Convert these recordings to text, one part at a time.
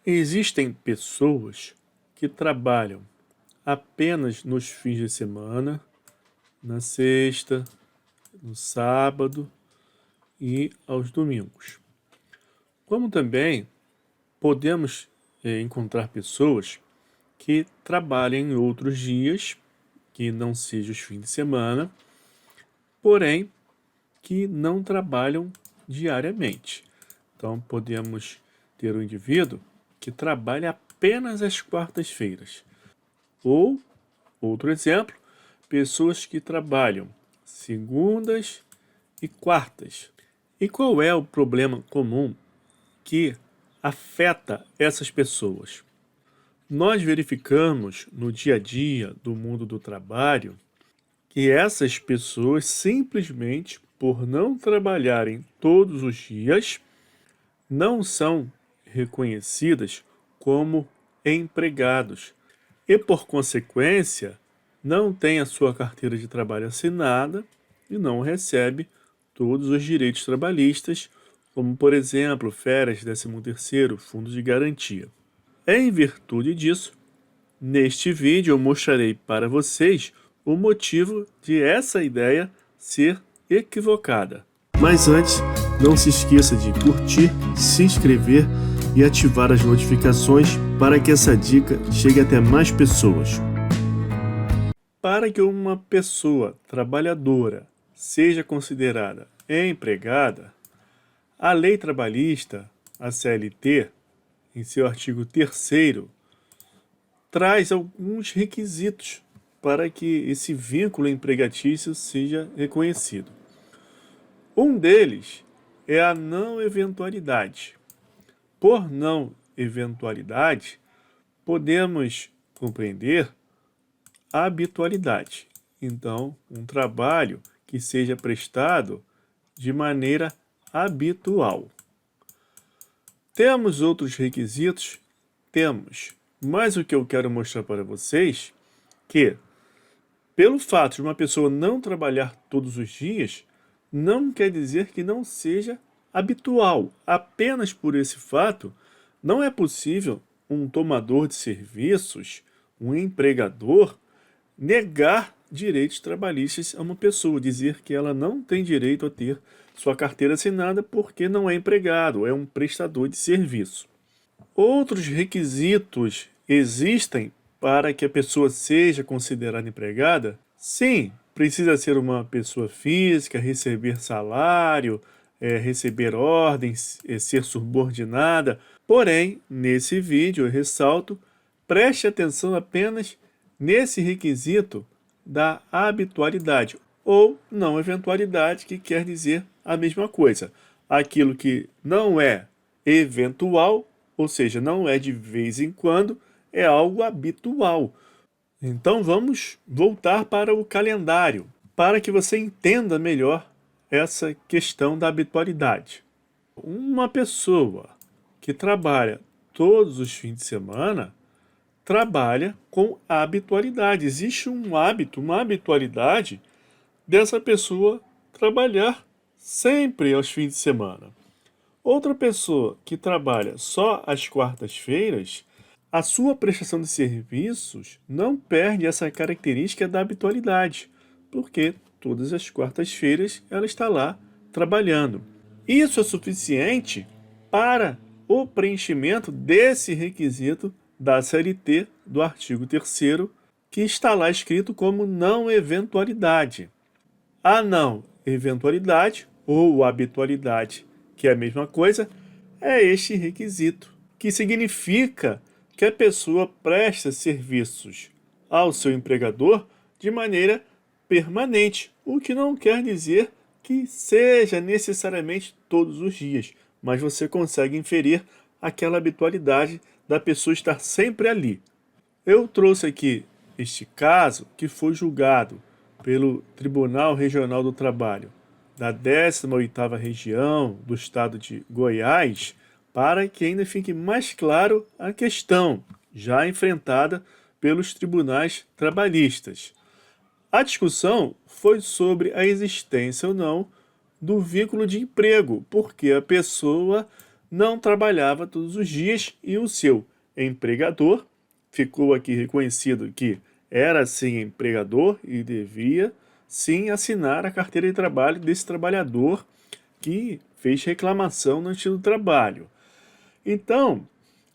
Existem pessoas que trabalham apenas nos fins de semana, na sexta, no sábado e aos domingos. Como também podemos encontrar pessoas que trabalham em outros dias, que não sejam os fins de semana, porém que não trabalham diariamente. Então podemos ter um indivíduo que trabalha apenas às quartas-feiras. Ou, outro exemplo, pessoas que trabalham segundas e quartas. E qual é o problema comum que afeta essas pessoas? Nós verificamos no dia a dia do mundo do trabalho que essas pessoas simplesmente por não trabalharem todos os dias não são reconhecidas como empregados e, por consequência, não têm a sua carteira de trabalho assinada e não recebe todos os direitos trabalhistas, como, por exemplo, férias, 13º, fundo de garantia. Em virtude disso, neste vídeo eu mostrarei para vocês o motivo de essa ideia ser equivocada. Mas antes, não se esqueça de curtir, se inscrever e ativar as notificações para que essa dica chegue até mais pessoas. Para que uma pessoa trabalhadora seja considerada empregada, a Lei Trabalhista, a CLT, em seu artigo 3º, traz alguns requisitos para que esse vínculo empregatício seja reconhecido. Um deles é a não eventualidade. Por não eventualidade, podemos compreender a habitualidade. Então, um trabalho que seja prestado de maneira habitual. Temos outros requisitos? Temos. Mas o que eu quero mostrar para vocês que, pelo fato de uma pessoa não trabalhar todos os dias, não quer dizer que não seja habitual. Apenas por esse fato, não é possível um tomador de serviços, um empregador, negar direitos trabalhistas a uma pessoa, dizer que ela não tem direito a ter sua carteira assinada porque não é empregado, é um prestador de serviço. Outros requisitos existem para que a pessoa seja considerada empregada? Sim, precisa ser uma pessoa física, receber salário, receber ordens, ser subordinada. Porém, nesse vídeo eu ressalto, preste atenção apenas nesse requisito da habitualidade ou não eventualidade, que quer dizer a mesma coisa. Aquilo que não é eventual, ou seja, não é de vez em quando, é algo habitual. Então vamos voltar para o calendário, para que você entenda melhor essa questão da habitualidade. Uma pessoa que trabalha todos os fins de semana, trabalha com habitualidade. Existe um hábito, uma habitualidade dessa pessoa trabalhar sempre aos fins de semana. Outra pessoa que trabalha só às quartas-feiras, a sua prestação de serviços não perde essa característica da habitualidade, porque todas as quartas-feiras ela está lá trabalhando. Isso é suficiente para o preenchimento desse requisito da CLT do artigo 3º, que está lá escrito como não eventualidade. A não eventualidade ou habitualidade, que é a mesma coisa, é este requisito, que significa que a pessoa presta serviços ao seu empregador de maneira permanente, o que não quer dizer que seja necessariamente todos os dias, mas você consegue inferir aquela habitualidade da pessoa estar sempre ali. Eu trouxe aqui este caso que foi julgado pelo Tribunal Regional do Trabalho da 18ª Região do Estado de Goiás, para que ainda fique mais claro a questão já enfrentada pelos tribunais trabalhistas. A discussão foi sobre a existência ou não do vínculo de emprego, porque a pessoa não trabalhava todos os dias e o seu empregador ficou aqui reconhecido que era sim empregador e devia sim assinar a carteira de trabalho desse trabalhador que fez reclamação no antigo trabalho. Então,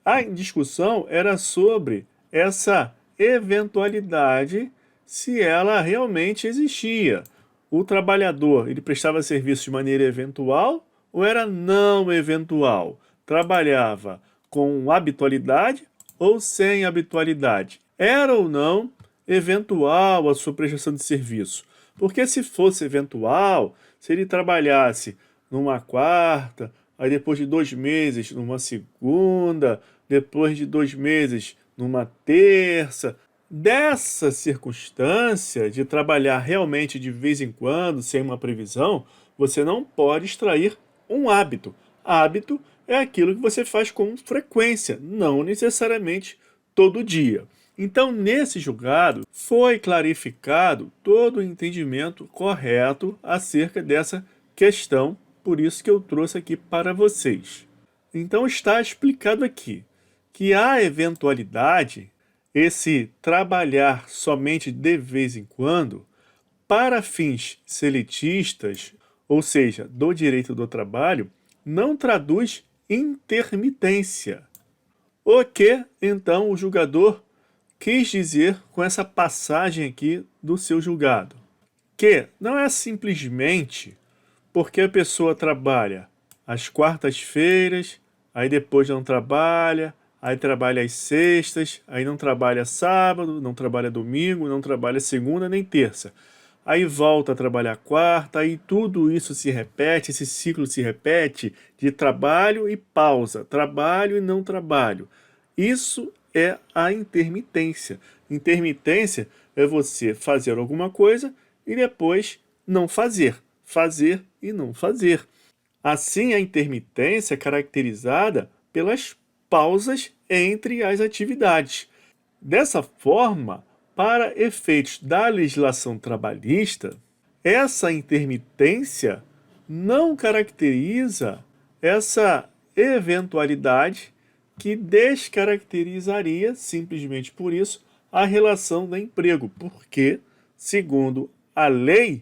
a discussão era sobre essa eventualidade, se ela realmente existia. O trabalhador, ele prestava serviço de maneira eventual ou era não eventual? Trabalhava com habitualidade ou sem habitualidade? Era ou não eventual a sua prestação de serviço? Porque se fosse eventual, se ele trabalhasse numa quarta, aí depois de 2 meses numa segunda, depois de 2 meses numa terça, dessa circunstância de trabalhar realmente de vez em quando, sem uma previsão, você não pode extrair um hábito. Hábito é aquilo que você faz com frequência, não necessariamente todo dia. Então, nesse julgado, foi clarificado todo o entendimento correto acerca dessa questão, por isso que eu trouxe aqui para vocês. Então, está explicado aqui que a eventualidade, esse trabalhar somente de vez em quando, para fins seletistas, ou seja, do direito do trabalho, não traduz intermitência. O que, então, o julgador quis dizer com essa passagem aqui do seu julgado? Que não é simplesmente porque a pessoa trabalha às quartas-feiras, aí depois não trabalha, aí trabalha às sextas, aí não trabalha sábado, não trabalha domingo, não trabalha segunda nem terça. Aí volta a trabalhar quarta, aí tudo isso se repete, esse ciclo se repete de trabalho e pausa, trabalho e não trabalho. Isso é a intermitência. Intermitência é você fazer alguma coisa e depois não fazer, fazer e não fazer. Assim, a intermitência é caracterizada pelas pausas entre as atividades. Dessa forma, para efeitos da legislação trabalhista, essa intermitência não caracteriza essa eventualidade que descaracterizaria, simplesmente por isso, a relação do emprego, porque, segundo a lei,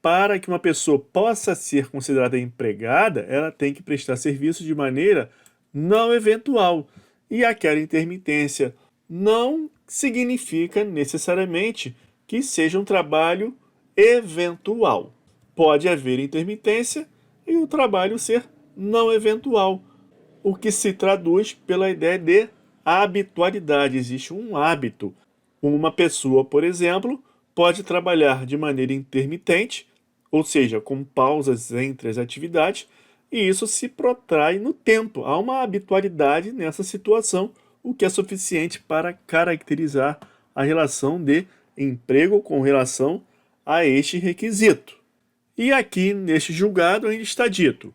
para que uma pessoa possa ser considerada empregada, ela tem que prestar serviço de maneira não eventual. E aquela intermitência não significa necessariamente que seja um trabalho eventual. Pode haver intermitência e o trabalho ser não eventual, o que se traduz pela ideia de habitualidade. Existe um hábito. Uma pessoa, por exemplo, pode trabalhar de maneira intermitente, ou seja, com pausas entre as atividades, e isso se protrai no tempo. Há uma habitualidade nessa situação, o que é suficiente para caracterizar a relação de emprego com relação a este requisito. E aqui, neste julgado, ainda está dito: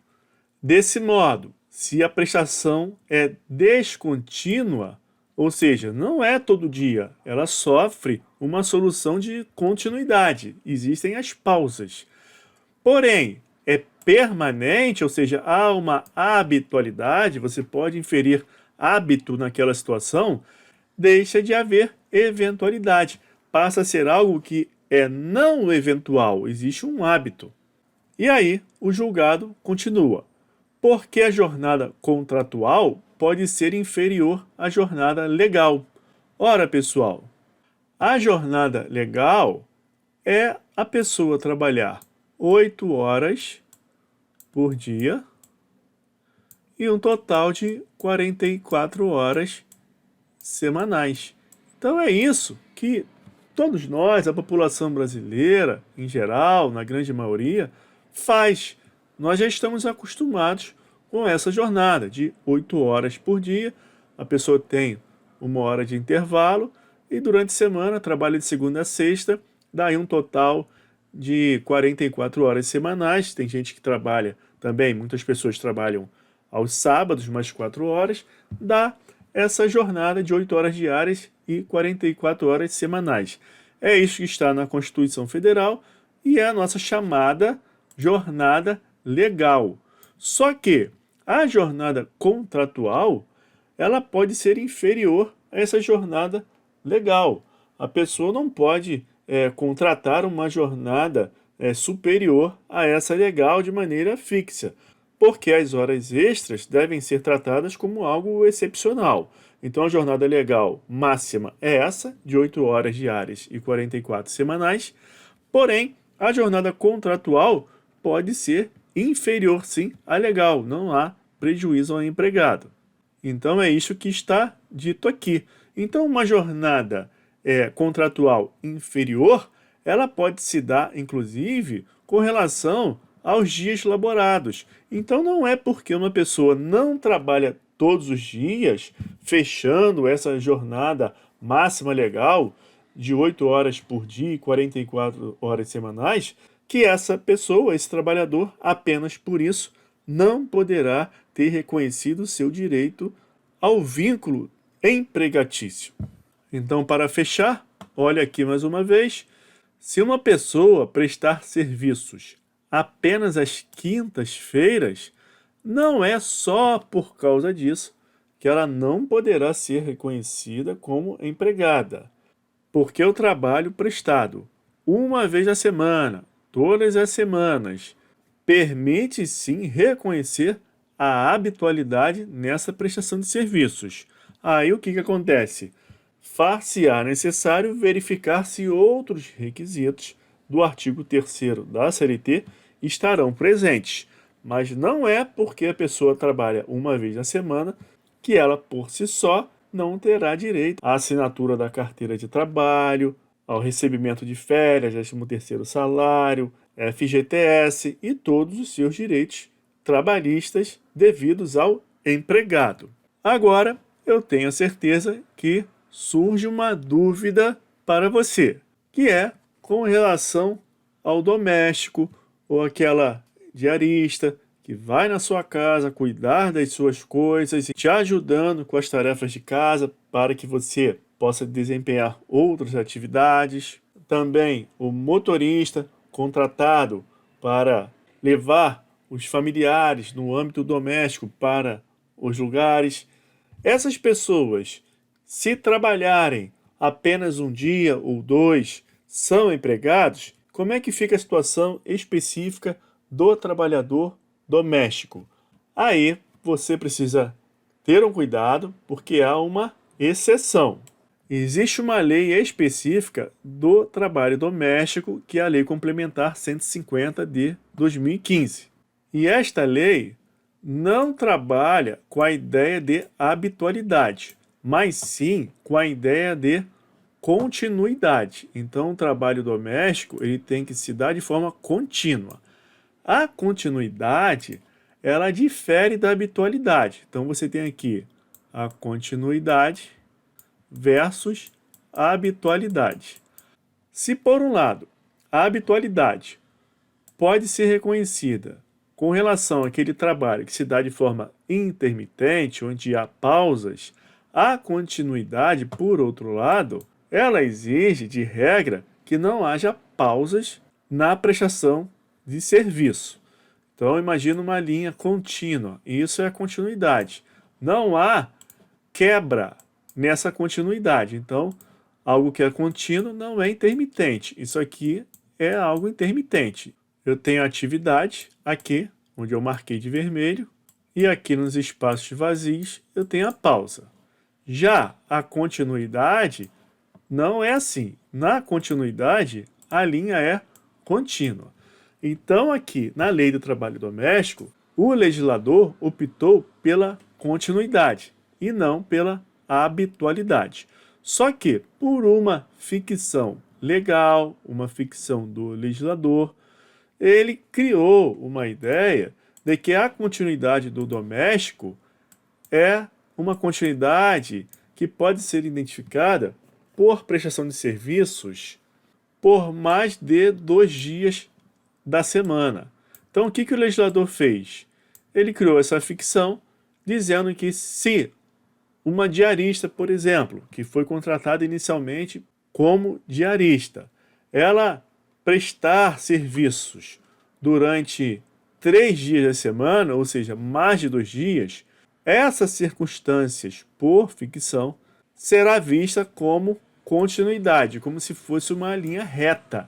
desse modo, se a prestação é descontínua, ou seja, não é todo dia, ela sofre uma solução de continuidade, existem as pausas. Porém, é permanente, ou seja, há uma habitualidade, você pode inferir hábito naquela situação, deixa de haver eventualidade. Passa a ser algo que é não eventual, existe um hábito. E aí, o julgado continua. Porque a jornada contratual pode ser inferior à jornada legal. Ora, pessoal, a jornada legal é a pessoa trabalhar 8 horas por dia e um total de 44 horas semanais. Então é isso que todos nós, a população brasileira em geral, na grande maioria, faz. Nós já estamos acostumados com essa jornada de 8 horas por dia. A pessoa tem 1 hora de intervalo e durante a semana trabalha de segunda a sexta, daí um total de 44 horas semanais. Tem gente que trabalha também, muitas pessoas trabalham aos sábados, mais 4 horas, dá essa jornada de 8 horas diárias e 44 horas semanais. É isso que está na Constituição Federal e é a nossa chamada jornada legal. Só que A jornada contratual, ela pode ser inferior a essa jornada legal. A pessoa não pode contratar uma jornada superior a essa legal de maneira fixa, porque as horas extras devem ser tratadas como algo excepcional. Então, a jornada legal máxima é essa, de 8 horas diárias e 44 semanais, porém, a jornada contratual pode ser inferior, sim, à legal, não há prejuízo ao empregado. Então, é isso que está dito aqui. Então, uma jornada contratual inferior, ela pode se dar, inclusive, com relação aos dias laborados. Então, não é porque uma pessoa não trabalha todos os dias, fechando essa jornada máxima legal de 8 horas por dia e 44 horas semanais, que essa pessoa, esse trabalhador, apenas por isso, não poderá ter reconhecido seu direito ao vínculo empregatício. Então, para fechar, olha aqui mais uma vez, se uma pessoa prestar serviços apenas às quintas-feiras, não é só por causa disso que ela não poderá ser reconhecida como empregada, porque o trabalho prestado uma vez na semana, todas as semanas, permite sim reconhecer a habitualidade nessa prestação de serviços. Aí o que acontece? Far-se-á necessário verificar se outros requisitos do artigo 3º da CLT estarão presentes, mas não é porque a pessoa trabalha uma vez na semana que ela, por si só, não terá direito à assinatura da carteira de trabalho, ao recebimento de férias, 13º salário, FGTS e todos os seus direitos trabalhistas devidos ao empregado. Agora, eu tenho certeza que surge uma dúvida para você, que é com relação ao doméstico ou aquela diarista que vai na sua casa cuidar das suas coisas e te ajudando com as tarefas de casa para que você possa desempenhar outras atividades. Também o motorista contratado para levar os familiares no âmbito doméstico para os lugares. Essas pessoas, se trabalharem apenas um dia ou dois, são empregados? Como é que fica a situação específica do trabalhador doméstico? Aí você precisa ter um cuidado, porque há uma exceção. Existe uma lei específica do trabalho doméstico, que é a Lei Complementar 150 de 2015. E esta lei não trabalha com a ideia de habitualidade, mas sim com a ideia de continuidade. Então, o trabalho doméstico ele tem que se dar de forma contínua. A continuidade, ela difere da habitualidade. Então, você tem aqui a continuidade versus a habitualidade. Se, por um lado, a habitualidade pode ser reconhecida com relação àquele trabalho que se dá de forma intermitente, onde há pausas, a continuidade, por outro lado, ela exige, de regra, que não haja pausas na prestação de serviço. Então, imagina uma linha contínua, e isso é a continuidade. Não há quebra nessa continuidade. Então, algo que é contínuo não é intermitente. Isso aqui é algo intermitente. Eu tenho atividade aqui, onde eu marquei de vermelho, e aqui nos espaços vazios eu tenho a pausa. Já a continuidade não é assim. Na continuidade, a linha é contínua. Então, aqui, na Lei do Trabalho Doméstico, o legislador optou pela continuidade e não pela habitualidade. Só que, por uma ficção legal, uma ficção do legislador, ele criou uma ideia de que a continuidade do doméstico é uma continuidade que pode ser identificada por prestação de serviços por mais de 2 dias da semana. Então, o que o legislador fez? Ele criou essa ficção dizendo que se uma diarista, por exemplo, que foi contratada inicialmente como diarista, ela prestar serviços durante 3 dias da semana, ou seja, mais de 2 dias, essas circunstâncias por ficção será vista como continuidade, como se fosse uma linha reta.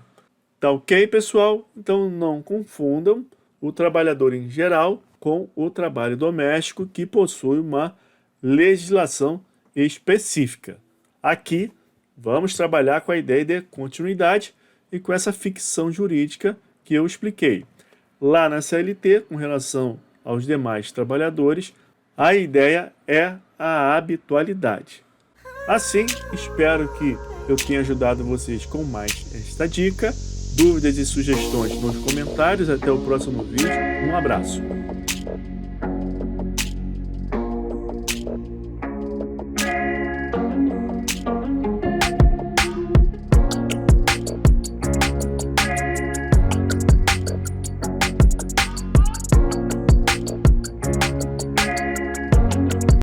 Tá ok, pessoal? Então não confundam o trabalhador em geral com o trabalho doméstico, que possui uma legislação específica. Aqui vamos trabalhar com a ideia de continuidade e com essa ficção jurídica que eu expliquei. Lá na CLT, com relação aos demais trabalhadores, a ideia é a habitualidade. Assim, espero que eu tenha ajudado vocês com mais esta dica. Dúvidas e sugestões nos comentários. Até o próximo vídeo. Um abraço.